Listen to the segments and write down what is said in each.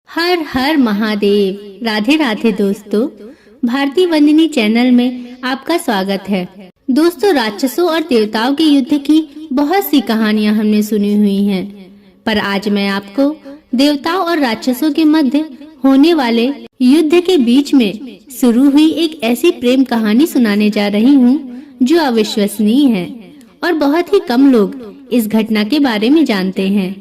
हर हर महादेव। राधे राधे दोस्तों, भारतीय वंदिनी चैनल में आपका स्वागत है। दोस्तों, राक्षसों और देवताओं के युद्ध की बहुत सी कहानियां हमने सुनी हुई हैं, पर आज मैं आपको देवताओं और राक्षसों के मध्य होने वाले युद्ध के बीच में शुरू हुई एक ऐसी प्रेम कहानी सुनाने जा रही हूँ जो अविश्वसनीय है और बहुत ही कम लोग इस घटना के बारे में जानते हैं।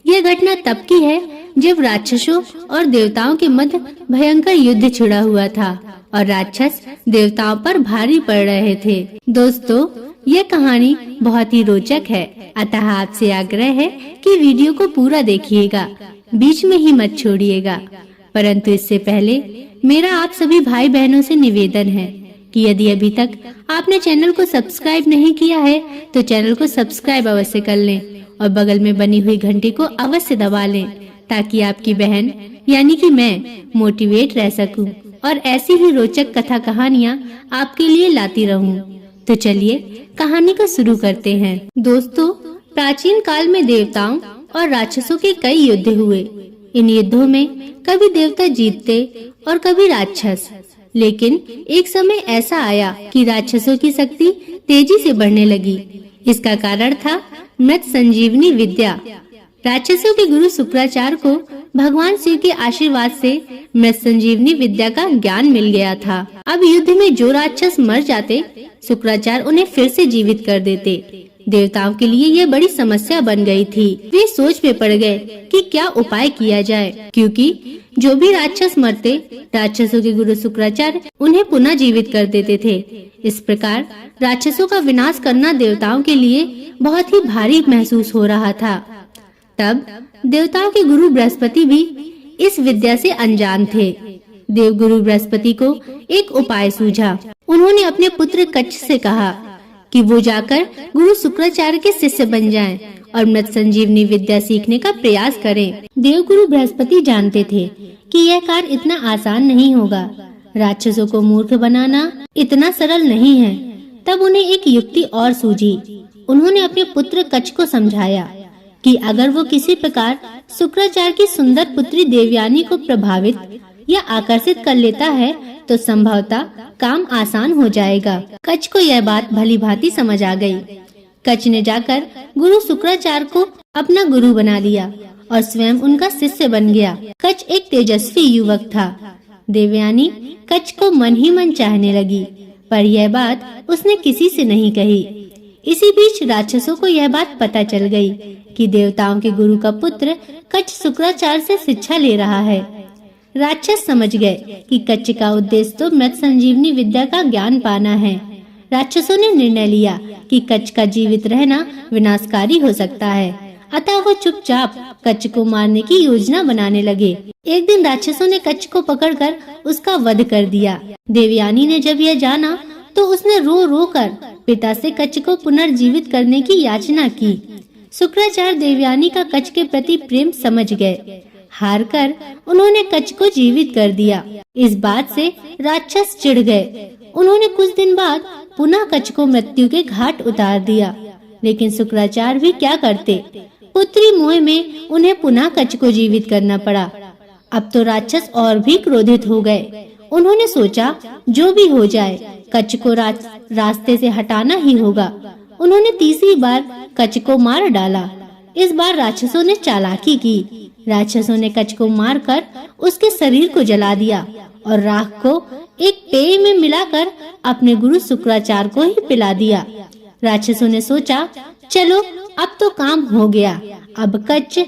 यह घटना तब की है जब राक्षसों और देवताओं के मध्य भयंकर युद्ध छिड़ा हुआ था और राक्षस देवताओं पर भारी पड़ रहे थे। दोस्तों, यह कहानी बहुत ही रोचक है, अतः आपसे आग्रह है कि वीडियो को पूरा देखिएगा, बीच में ही मत छोड़िएगा। परंतु इससे पहले मेरा आप सभी भाई बहनों से निवेदन है कि यदि अभी तक आपने चैनल को सब्सक्राइब नहीं किया है तो चैनल को सब्सक्राइब अवश्य कर लें और बगल में बनी हुई घंटी को अवश्य दबा लें, ताकि आपकी बहन यानी कि मैं मोटिवेट रह सकूं और ऐसी ही रोचक कथा कहानियां आपके लिए लाती रहूं। तो चलिए कहानी को शुरू करते हैं। दोस्तों, प्राचीन काल में देवताओं और राक्षसों के कई युद्ध हुए। इन युद्धों में कभी देवता जीतते और कभी राक्षस, लेकिन एक समय ऐसा आया कि राक्षसों की शक्ति तेजी से बढ़ने लगी। इसका कारण था मृत संजीवनी विद्या। राक्षसों के गुरु शुक्राचार्य को भगवान शिव के आशीर्वाद से मृत संजीवनी विद्या का ज्ञान मिल गया था। अब युद्ध में जो राक्षस मर जाते, शुक्राचार्य उन्हें फिर से जीवित कर देते। देवताओं के लिए यह बड़ी समस्या बन गई थी। वे सोच में पड़ गए कि क्या उपाय किया जाए, क्योंकि जो भी राक्षस मरते, राक्षसों के गुरु शुक्राचार्य उन्हें पुनः जीवित कर देते थे। इस प्रकार राक्षसों का विनाश करना देवताओं के लिए बहुत ही भारी महसूस हो रहा था। तब देवताओं के गुरु बृहस्पति भी इस विद्या से अनजान थे। देवगुरु बृहस्पति को एक उपाय सूझा। उन्होंने अपने पुत्र कच्छ से कहा कि वो जाकर गुरु शुक्राचार्य के शिष्य बन जाएं और मृत संजीवनी विद्या सीखने का प्रयास करें। देवगुरु बृहस्पति जानते थे कि यह कार्य इतना आसान नहीं होगा। राक्षसों को मूर्ख बनाना इतना सरल नहीं है। तब उन्हें एक युक्ति और सूझी। उन्होंने अपने पुत्र कच्छ को समझाया कि अगर वो किसी प्रकार शुक्राचार्य की सुंदर पुत्री देवयानी को प्रभावित या आकर्षित कर लेता है तो संभवतः काम आसान हो जाएगा। कच्छ को यह बात भली भांति समझ आ गई। कच्छ ने जाकर गुरु शुक्राचार्य को अपना गुरु बना लिया और स्वयं उनका शिष्य बन गया। कच्छ एक तेजस्वी युवक था। देवयानी कच्छ को मन ही मन चाहने लगी, पर यह बात उसने किसी से नहीं कही। इसी बीच राक्षसों को यह बात पता चल गई कि देवताओं के गुरु का पुत्र कच्छ शुक्राचार्य से शिक्षा ले रहा है। राक्षस समझ गए कि कच्छ का उद्देश्य तो मृत संजीवनी विद्या का ज्ञान पाना है। राक्षसों ने निर्णय लिया कि कच्छ का जीवित रहना विनाशकारी हो सकता है, अतः वो चुपचाप कच्छ को मारने की योजना बनाने लगे। एक दिन राक्षसों ने कच्छ को पकड़कर उसका वध कर दिया। देवयानी ने जब यह जाना तो उसने रो रो कर पिता से कच्छ को पुनर्जीवित करने की याचना की। शुक्राचार्य देवयानी का कच्छ के प्रति प्रेम समझ गए। हार कर उन्होंने कच्छ को जीवित कर दिया। इस बात से राक्षस चिढ़ गए। उन्होंने कुछ दिन बाद पुनः कच्छ को मृत्यु के घाट उतार दिया। लेकिन शुक्राचार्य भी क्या करते, पुत्री मोह में उन्हें पुनः कच्छ को जीवित करना पड़ा। अब तो राक्षस और भी क्रोधित हो गए। उन्होंने सोचा जो भी हो जाए कच्छ को रास्ते से हटाना ही होगा। उन्होंने तीसरी बार कच्छ को मार डाला। इस बार राक्षसों ने चालाकी की। राक्षसों ने कच्छ को मारकर उसके शरीर को जला दिया और राख को एक पेय में मिलाकर अपने गुरु शुक्राचार्य को ही पिला दिया। राक्षसों ने सोचा चलो अब तो काम हो गया, अब कच्छ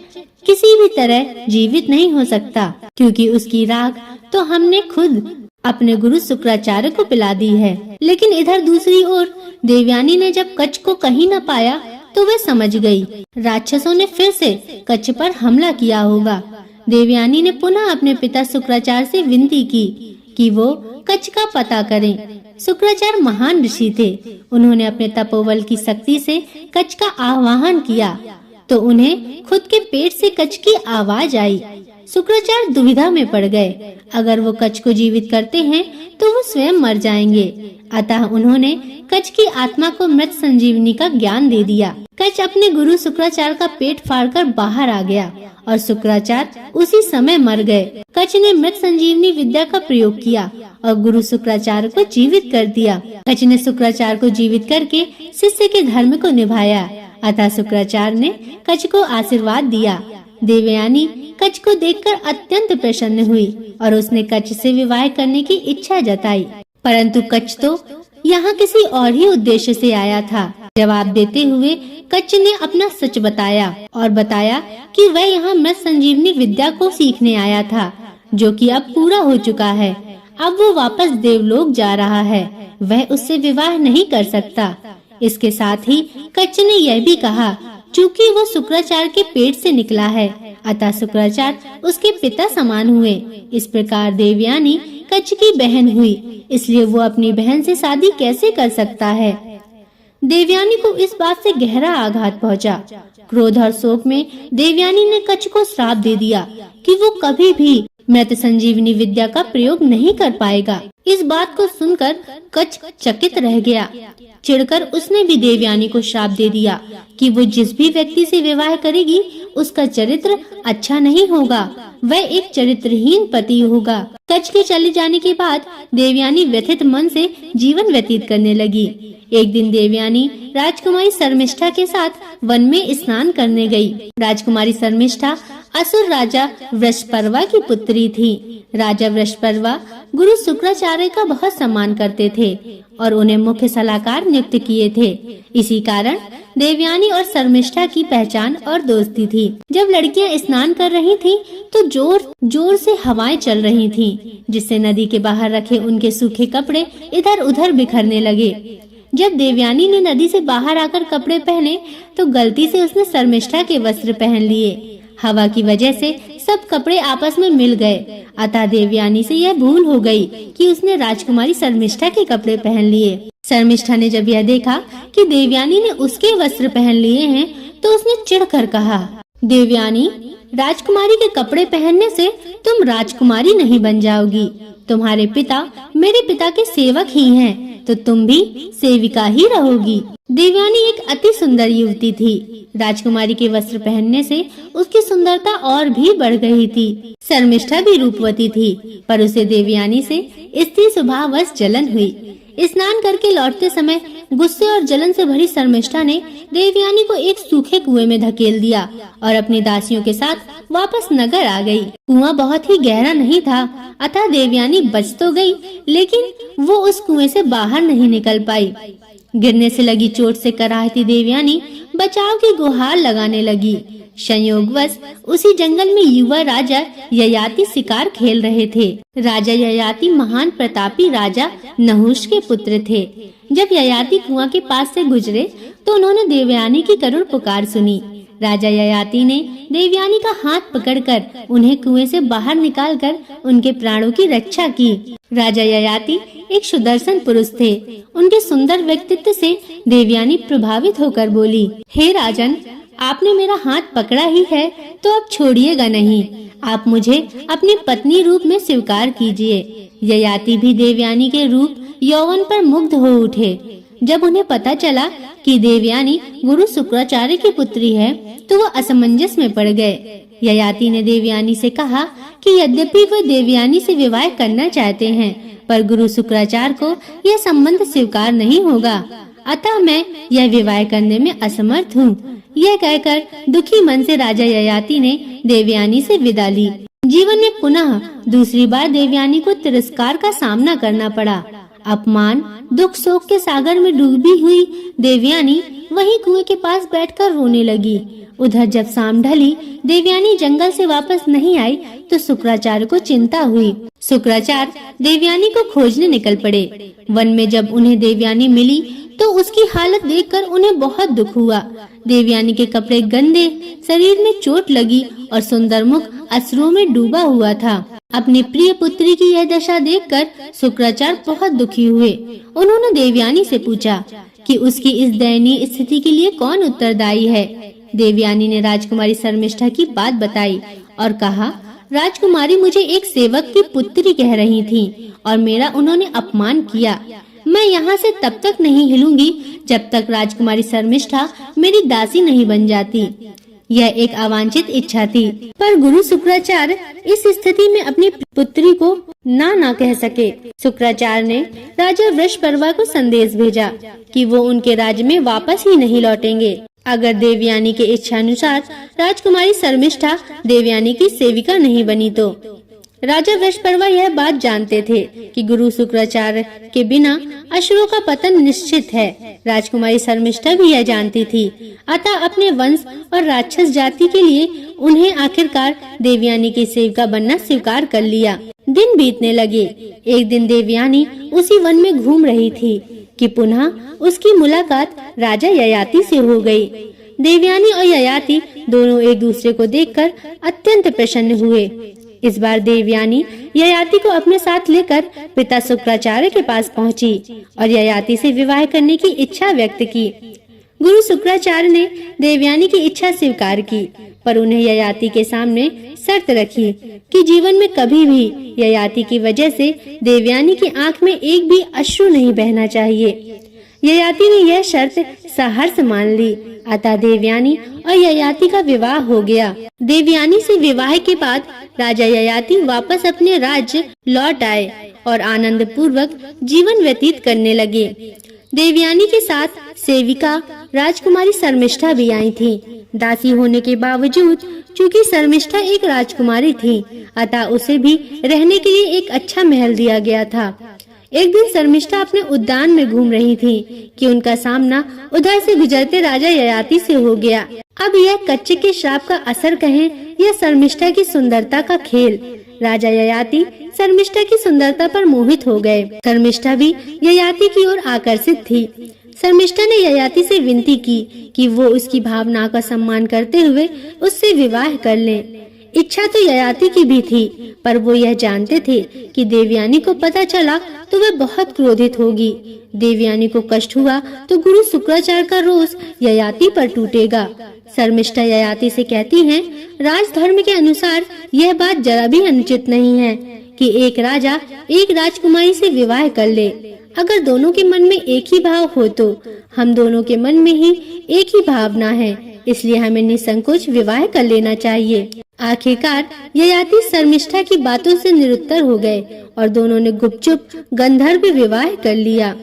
किसी भी तरह जीवित नहीं हो सकता, क्योंकि उसकी राख तो हमने खुद अपने गुरु शुक्राचार्य को पिला दी है। लेकिन इधर दूसरी ओर देवयानी ने जब कच्छ को कहीं न पाया तो वे समझ गई राक्षसों ने फिर से कच्छ पर हमला किया होगा। देवयानी ने पुनः अपने पिता शुक्राचार्य से विनती की कि वो कच्छ का पता करें। शुक्राचार्य महान ऋषि थे। उन्होंने अपने तपोबल की शक्ति से कच्छ का आह्वान किया तो उन्हें खुद के पेट से कच्छ की आवाज आई। शुक्राचार्य दुविधा में पड़ गए। अगर वो कच्छ को जीवित करते हैं तो वो स्वयं मर जाएंगे। अतः उन्होंने कच्छ की आत्मा को मृत संजीवनी का ज्ञान दे दिया। कच्छ अपने गुरु शुक्राचार्य का पेट फाड़कर बाहर आ गया और शुक्राचार्य उसी समय मर गए। कच्छ ने मृत संजीवनी विद्या का प्रयोग किया और गुरु शुक्राचार्य को जीवित कर दिया। कच्छ ने शुक्राचार्य को जीवित करके शिष्य के धर्म को निभाया। अतः शुक्राचार्य ने कच्छ को आशीर्वाद दिया। देवयानी कच्छ को देखकर अत्यंत प्रसन्न हुई और उसने कच्छ से विवाह करने की इच्छा जताई। परंतु कच्छ तो यहाँ किसी और ही उद्देश्य से आया था। जवाब देते हुए कच्छ ने अपना सच बताया और बताया कि वह यहाँ मृत संजीवनी विद्या को सीखने आया था, जो कि अब पूरा हो चुका है। अब वो वापस देवलोक जा रहा है। वह उससे विवाह नहीं कर सकता। इसके साथ ही कच्छ ने यह भी कहा, चूँकि वो शुक्राचार्य के पेट से निकला है, अतः शुक्राचार्य उसके पिता समान हुए। इस प्रकार देवयानी कच्छ की बहन हुई, इसलिए वो अपनी बहन से शादी कैसे कर सकता है। देवयानी को इस बात से गहरा आघात पहुंचा। क्रोध और शोक में देवयानी ने कच्छ को श्राप दे दिया कि वो कभी भी मृत संजीवनी विद्या का प्रयोग नहीं कर पाएगा। इस बात को सुनकर कच्छ चकित रह गया। चिढ़कर उसने भी देवयानी को श्राप दे दिया कि वो जिस भी व्यक्ति से विवाह करेगी उसका चरित्र अच्छा नहीं होगा, वह एक चरित्रहीन पति होगा। कच्छ के चले जाने के बाद देवयानी व्यथित मन से जीवन व्यतीत करने लगी। एक दिन देवयानी राजकुमारी शर्मिष्ठा के साथ वन में स्नान करने गई। राजकुमारी शर्मिष्ठा असुर राजा वृषपर्वा की पुत्री थी। राजा वृषपर्वा गुरु शुक्राचार्य का बहुत सम्मान करते थे और उन्हें मुख्य सलाहकार नियुक्त किए थे। इसी कारण देवयानी और शर्मिष्ठा की पहचान और दोस्ती थी। जब लड़कियां स्नान कर रही थीं, तो जोर जोर से हवाएं चल रही थीं, जिससे नदी के बाहर रखे उनके सूखे कपड़े इधर उधर बिखरने लगे। जब देवयानी ने नदी से बाहर आकर कपड़े पहने, तो गलती से उसने शर्मिष्ठा के वस्त्र पहन लिए। हवा की वजह से सब कपड़े आपस में मिल गए। अतः देवयानी से यह भूल हो गई कि उसने राजकुमारी शर्मिष्ठा के कपड़े पहन लिए। शर्मिष्ठा ने जब यह देखा कि देवयानी ने उसके वस्त्र पहन लिए हैं, तो उसने चिढ़कर कहा, देवयानी, राजकुमारी के कपड़े पहनने से तुम राजकुमारी नहीं बन जाओगी। तुम्हारे पिता मेरे पिता के सेवक ही हैं, तो तुम भी सेविका ही रहोगी। देवयानी एक अति सुंदर युवती थी। राजकुमारी के वस्त्र पहनने से उसकी सुंदरता और भी बढ़ गई थी। शर्मिष्ठा भी रूपवती थी, पर उसे देवयानी से स्त्री स्वभाववश जलन हुई। स्नान करके लौटते समय गुस्से और जलन से भरी शर्मिष्ठा ने देवयानी को एक सूखे कुएं में धकेल दिया और अपनी दासियों के साथ वापस नगर आ गई। कुआं बहुत ही गहरा नहीं था, अतः देवयानी बच तो गई, लेकिन वो उस कुएं से बाहर नहीं निकल पाई। गिरने से लगी चोट से कराहती देवयानी बचाव की गुहार लगाने लगी। संयोगवश उसी जंगल में युवा राजा ययाति शिकार खेल रहे थे। राजा ययाति महान प्रतापी राजा नहुष के पुत्र थे। जब ययाति कुआं के पास से गुजरे, तो उन्होंने देवयानी की करुण पुकार सुनी। राजा ययाति ने देवयानी का हाथ पकड़कर उन्हें कुएं से बाहर निकालकर उनके प्राणों की रक्षा की। राजा ययाति एक सुदर्शन पुरुष थे। उनके सुंदर व्यक्तित्व से देवयानी प्रभावित होकर बोली, हे राजन, आपने मेरा हाथ पकड़ा ही है तो अब छोड़िएगा नहीं। आप मुझे अपनी पत्नी रूप में स्वीकार कीजिए। ययाति भी देवयानी के रूप यौवन पर मुग्ध हो उठे। जब उन्हें पता चला कि देवयानी गुरु शुक्राचार्य की पुत्री है, तो वो असमंजस में पड़ गए। ययाति ने देवयानी से कहा कि यद्यपि वह देवयानी से विवाह करना चाहते हैं, पर गुरु शुक्राचार्य को यह संबंध स्वीकार नहीं होगा, अतः मैं यह विवाह करने में असमर्थ हूँ। यह कहकर दुखी मन से राजा ययाति ने देवयानी से विदा ली। जीवन में पुनः दूसरी बार देवयानी को तिरस्कार का सामना करना पड़ा। अपमान, दुख, शोक के सागर में डूबी हुई देवयानी वहीं कुएं के पास बैठकर रोने लगी। उधर जब शाम ढली, देवयानी जंगल से वापस नहीं आई, तो शुक्राचार्य को चिंता हुई। शुक्राचार्य देवयानी को खोजने निकल पड़े। वन में जब उन्हें देवयानी मिली, तो उसकी हालत देखकर उन्हें बहुत दुख हुआ। देवयानी के कपड़े गंदे, शरीर में चोट लगी और सुंदर मुख अश्रुओं में डूबा हुआ था। अपनी प्रिय पुत्री की यह दशा देखकर शुक्राचार्य बहुत दुखी हुए। उन्होंने देवयानी से पूछा कि उसकी इस दयनीय स्थिति के लिए कौन उत्तरदायी है। देवयानी ने राजकुमारी शर्मिष्ठा की बात बताई और कहा, राजकुमारी मुझे एक सेवक की पुत्री कह रही थी और मेरा उन्होंने अपमान किया। मैं यहाँ से तब तक नहीं हिलूंगी जब तक राजकुमारी शर्मिष्ठा मेरी दासी नहीं बन जाती। यह एक अवांछित इच्छा थी, पर गुरु शुक्राचार्य इस स्थिति में अपनी पुत्री को ना कह सके। शुक्राचार्य ने राजा वृषपर्वा को संदेश भेजा कि वो उनके राज्य में वापस ही नहीं लौटेंगे अगर देवयानी के इच्छानुसार राजकुमारी शर्मिष्ठा देवयानी की सेविका नहीं बनी तो। राजा वृषपर्वा यह बात जानते थे कि गुरु शुक्राचार्य के बिना असुरों का पतन निश्चित है। राजकुमारी शर्मिष्ठा भी यह जानती थी, अतः अपने वंश और राक्षस जाति के लिए उन्हें आखिरकार देवयानी की सेविका बनना स्वीकार कर लिया। दिन बीतने लगे। एक दिन देवयानी उसी वन में घूम रही थी कि पुनः उसकी मुलाकात राजा ययाति से हो गई। देवयानी और ययाति दोनों एक दूसरे को देखकर अत्यंत प्रसन्न हुए। इस बार देवयानी ययाति को अपने साथ लेकर पिता शुक्राचार्य के पास पहुंची और ययाति से विवाह करने की इच्छा व्यक्त की। गुरु शुक्राचार्य ने देवयानी की इच्छा स्वीकार की, पर उन्हें ययाति के सामने शर्त रखी कि जीवन में कभी भी ययाति की वजह से देवयानी की आंख में एक भी अश्रु नहीं बहना चाहिए। ययाति ने यह शर्त सहर्ष मान ली, अतः देवयानी और ययाति का विवाह हो गया। देवयानी से विवाह के बाद राजा ययाति वापस अपने राज्य लौट आए और आनंद पूर्वक जीवन व्यतीत करने लगे। देवयानी के साथ सेविका राजकुमारी शर्मिष्ठा भी आई थी। दासी होने के बावजूद चूंकि शर्मिष्ठा एक राजकुमारी थी, अतः उसे भी रहने के लिए एक अच्छा महल दिया गया था। एक दिन शर्मिष्ठा अपने उद्यान में घूम रही थी कि उनका सामना उधर से गुजरते राजा ययाति से हो गया। अब यह कच्चे के श्राप का असर कहें या शर्मिष्ठा की सुंदरता का खेल, राजा ययाति शर्मिष्ठा की सुंदरता पर मोहित हो गए। शर्मिष्ठा भी ययाति की ओर आकर्षित थी। शर्मिष्ठा ने ययाति से विनती की कि वो उसकी भावना का सम्मान करते हुए उससे विवाह कर ले। इच्छा तो ययाति की भी थी, पर वो यह जानते थे कि देवयानी को पता चला तो वह बहुत क्रोधित होगी। देवयानी को कष्ट हुआ तो गुरु शुक्राचार्य का रोष ययाति पर टूटेगा। शर्मिष्ठा ययाति से कहती हैं, राजधर्म के अनुसार यह बात जरा भी अनुचित नहीं है कि एक राजा एक राजकुमारी से विवाह कर ले। अगर दोनों के मन में एक ही भाव हो तो हम दोनों के मन में ही एक ही भावना है, इसलिए हमें निसंकोच विवाह कर लेना चाहिए। आखिरकार ययाति शर्मिष्ठा की बातों से निरुत्तर हो गए और दोनों ने गुपचुप गंधर्व विवाह कर लिया।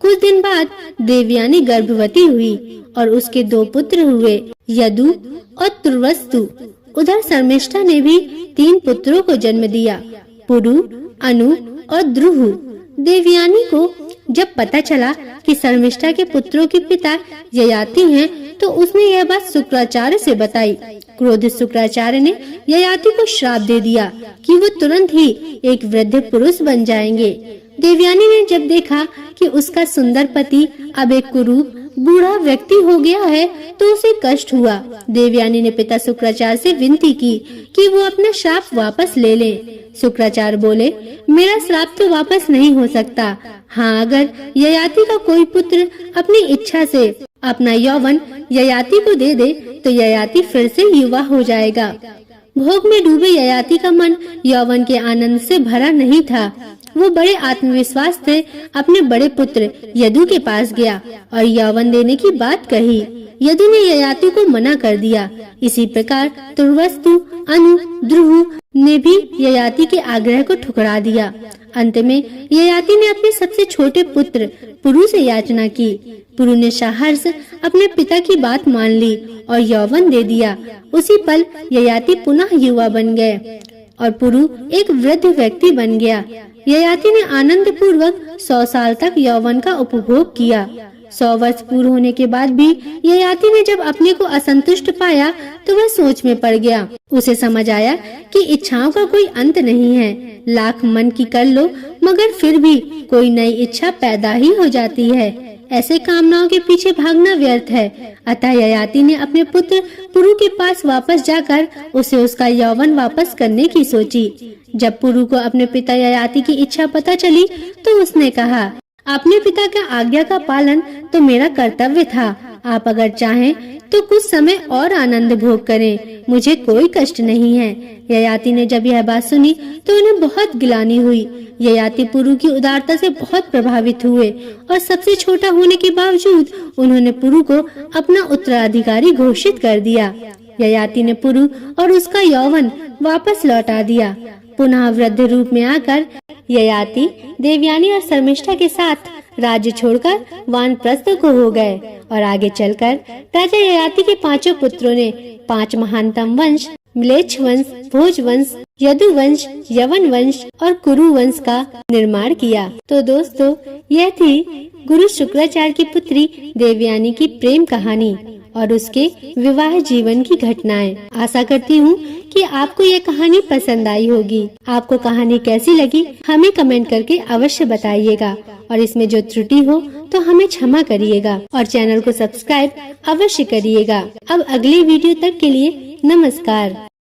कुछ दिन बाद देवयानी गर्भवती हुई और उसके 2 पुत्र हुए, यदु और तुर्वस्तु। उधर शर्मिष्ठा ने भी 3 पुत्रों को जन्म दिया, पुरु, अनु और द्रुहु। देवयानी को जब पता चला कि शर्मिष्ठा के पुत्रों के पिता ययाति हैं, तो उसने यह बात शुक्राचार्य से बताई। क्रोधित शुक्राचार्य ने ययाति को श्राप दे दिया कि वो तुरंत ही एक वृद्ध पुरुष बन जाएंगे। देवयानी ने जब देखा कि उसका सुंदर पति अब एक कुरूप बूढ़ा व्यक्ति हो गया है, तो उसे कष्ट हुआ। देवयानी ने पिता शुक्राचार्य से विनती की कि वो अपना श्राप वापस ले लें। शुक्राचार्य बोले, मेरा श्राप तो वापस नहीं हो सकता। हाँ, अगर ययाति का कोई पुत्र अपनी इच्छा से अपना यौवन ययाति को दे दे तो ययाति फिर से युवा हो जाएगा। भोग में डूबे ययाति का मन यौवन के आनंद से भरा नहीं था। वो बड़े आत्मविश्वास से अपने बड़े पुत्र यदु के पास गया और यौवन देने की बात कही। यदु ने ययाति को मना कर दिया। इसी प्रकार तुर्वस्तु, अनु, द्रुहु ने भी ययाति के आग्रह को ठुकरा दिया। अंत में ययाति ने अपने सबसे छोटे पुत्र पुरु से याचना की। पुरु ने सहर्ष अपने पिता की बात मान ली और यौवन दे दिया। उसी पल ययाति पुनः युवा बन गए और पुरु एक वृद्ध व्यक्ति बन गया। ययाति ने आनंद पूर्वक 100 साल तक यौवन का उपभोग किया। 100 वर्ष पूर्ण होने के बाद भी ययाति ने जब अपने को असंतुष्ट पाया तो वह सोच में पड़ गया। उसे समझ आया कि इच्छाओं का कोई अंत नहीं है। लाख मन की कर लो मगर फिर भी कोई नई इच्छा पैदा ही हो जाती है। ऐसे कामनाओं के पीछे भागना व्यर्थ है। अतः ययाति ने अपने पुत्र पुरु के पास वापस जाकर उसे उसका यौवन वापस करने की सोची। जब पुरु को अपने पिता ययाति की इच्छा पता चली तो उसने कहा, अपने पिता का आज्ञा का पालन तो मेरा कर्तव्य था। आप अगर चाहें तो कुछ समय और आनंद भोग करें, मुझे कोई कष्ट नहीं है। ययाति ने जब यह बात सुनी तो उन्हें बहुत गिलानी हुई। ययाति पुरु की उदारता से बहुत प्रभावित हुए और सबसे छोटा होने के बावजूद उन्होंने पुरु को अपना उत्तराधिकारी घोषित कर दिया। ययाति ने पुरु और उसका यौवन वापस लौटा दिया। पुनः वृद्ध रूप में आकर ययाति देवयानी और शर्मिष्ठा के साथ राज्य छोड़कर वानप्रस्थ को हो गए और आगे चलकर राजा ययाति के पांचों पुत्रों ने 5 महानतम वंश म्लेच्छ वंश, भोज वंश, यदु वंश, यवन वंश और कुरु वंश का निर्माण किया। तो दोस्तों, यह थी गुरु शुक्राचार्य की पुत्री देवयानी की प्रेम कहानी और उसके विवाह जीवन की घटनाएं। आशा करती हूँ कि आपको यह कहानी पसंद आई होगी। आपको कहानी कैसी लगी हमें कमेंट करके अवश्य बताइएगा और इसमें जो त्रुटि हो तो हमें क्षमा करिएगा और चैनल को सब्सक्राइब अवश्य करिएगा। अब अगली वीडियो तक के लिए नमस्कार।